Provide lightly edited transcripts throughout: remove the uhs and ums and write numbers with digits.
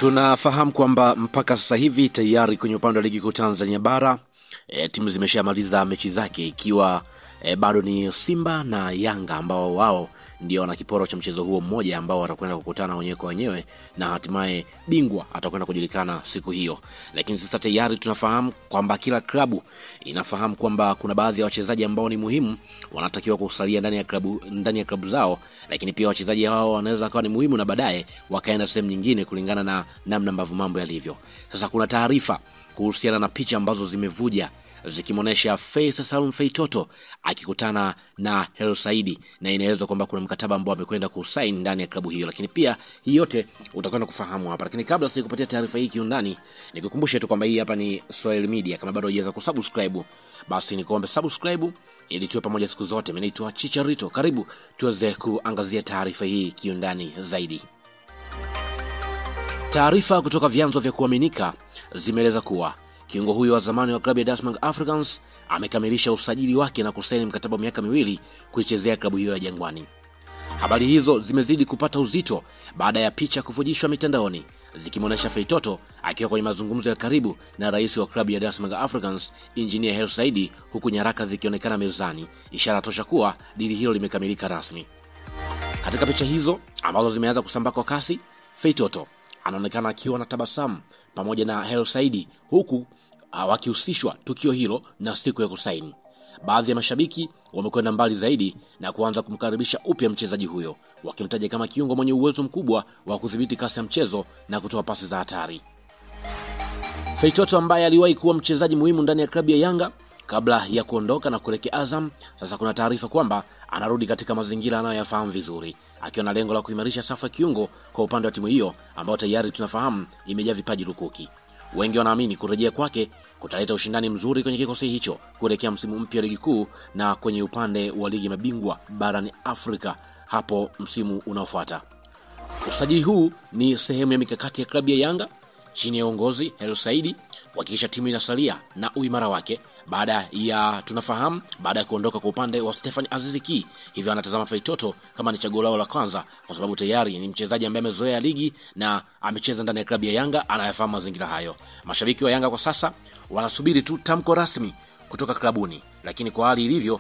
Tunafahamu kwamba mpaka sasa hivi tayari kwenye upande wa ligi kuu Tanzania bara timu zimeshamaliza mechi zake, ikiwa bado ni Simba na Yanga ambao wao ndio wana kiporo cha mchezo huo mmoja ambao watakwenda kukutana wenyewe kwa wenyewe, na hatimaye bingwa atakwenda kujulikana siku hiyo. Lakini sasa tayari tunafahamu kwamba kila klabu inafahamu kwamba kuna baadhi ya wachezaji ambao ni muhimu wanatakiwa kusalia ndani ya klabu zao, lakini pia wachezaji hao wanaweza kuwa ni muhimu na baadaye wakaenda sehemu nyingine kulingana na namna ambavyo mambo yalivyo. Sasa kuna taarifa kuhusiana na picha ambazo zimevuja zikimuonesha Faisal Salum Feitoto akikutana na Hero Saidi, na inaelezwa kwamba kuna mkataba ambao amekwenda kusaini ndani ya klabu hiyo. Lakini pia hii yote utakwenda kufahamu hapa. Lakini kabla sikupatia taarifa hii kiundani, nikukumbushe tu kwamba hii hapa ni Swahili Media. Kama bado hujaweza kusubscribe, basi nikuombe subscribe ili tuwe pamoja siku zote. Mimi naitwa Chicharito, karibu tuweze kuangazia taarifa hii kiundani zaidi. Taarifa kutoka vyanzo vya kuaminika zimeeleza kuwa kiungo huyo wa zamani wa klabu ya Dar es Salaam Africans amekamilisha usajili wake na kusaini mkataba wa miaka 2 kuichezea klabu hiyo ya Jangwani. Habari hizo zimezidi kupata uzito baada ya picha kuvujishwa mitandaoni zikimuonesha Feitoto akiwa kwenye mazungumzo ya karibu na rais wa klabu ya Dar es Salaam Africans Engineer Hero Saidi, huku nyaraka zikionekana mezani, ishara tosha kuwa dili hilo limekamilika rasmi. Katika picha hizo ambazo zimeanza kusambaa kwa kasi, Feitoto anaonekana akiwa na tabasamu pamoja na Hero Saidi, huku wakihusishwa tukio hilo na siku ya kusaini. Baadhi ya mashabiki wamekwenda mbali zaidi na kuanza kumkaribisha upya mchezaji huyo, wakimtaja kama kiungo mwenye uwezo mkubwa wa kudhibiti kasi ya mchezo na kutoa pasi za hatari. Feitoto ambaye aliwahi kuwa mchezaji muhimu ndani ya klabu ya Yanga kabla ya kuondoka na kuelekea Azam, sasa kuna taarifa kwamba anarudi katika mazingira anayoyafahamu vizuri, akiwa na lengo la kuimarisha safu ya kiungo kwa upande wa timu hiyo ambao tayari tunafahamu imejaa vipaji lukuki. Wengi wanaamini kurejea kwake kutaleta ushindani mzuri kwenye kikosi hicho kuelekea msimu mpya ligi kuu na kwenye upande wa ligi mabingwa barani Afrika hapo msimu unaofuata. Usajili huu ni sehemu ya mikakati ya klabu ya Yanga chini ya uongozi Hero Saidi kuhakikisha timu inasalia na uimara wake baada ya kuondoka kwa upande wa Stefan Aziz Ki. Hivyo anatazama Feitoto kama ni chaguo lao la kwanza, kwa sababu tayari ni mchezaji ambaye amezoea ligi na amecheza ndani ya klabu ya Yanga, anayafahamu mazingira hayo. Mashabiki wa Yanga kwa sasa wanasubiri tu tamko rasmi kutoka klabuni, lakini kwa hali ilivyo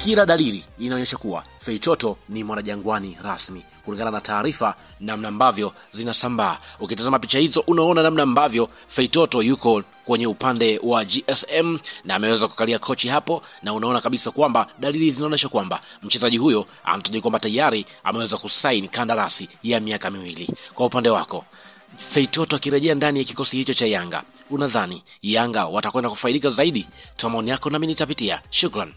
kila dalili inaonyesha kuwa Feitoto ni mwana Jangwani rasmi kulingana na taarifa namna ambavyo zinasambaa. Ukitazama picha hizo unaona namna ambavyo Feitoto yuko kwenye upande wa GSM na ameweza kukalia kochi hapo, na unaona kabisa kwamba dalili zinaonyesha kwamba mchezaji huyo anatarajiwa kwamba tayari ameweza kusaini kandarasi ya miaka 2. Kwa upande wako, Feitoto akirejea ndani ya kikosi hicho cha Yanga, unadhani Yanga watakwenda kufaidika zaidi? Toa maoni yako nami nitapitia. Shukran.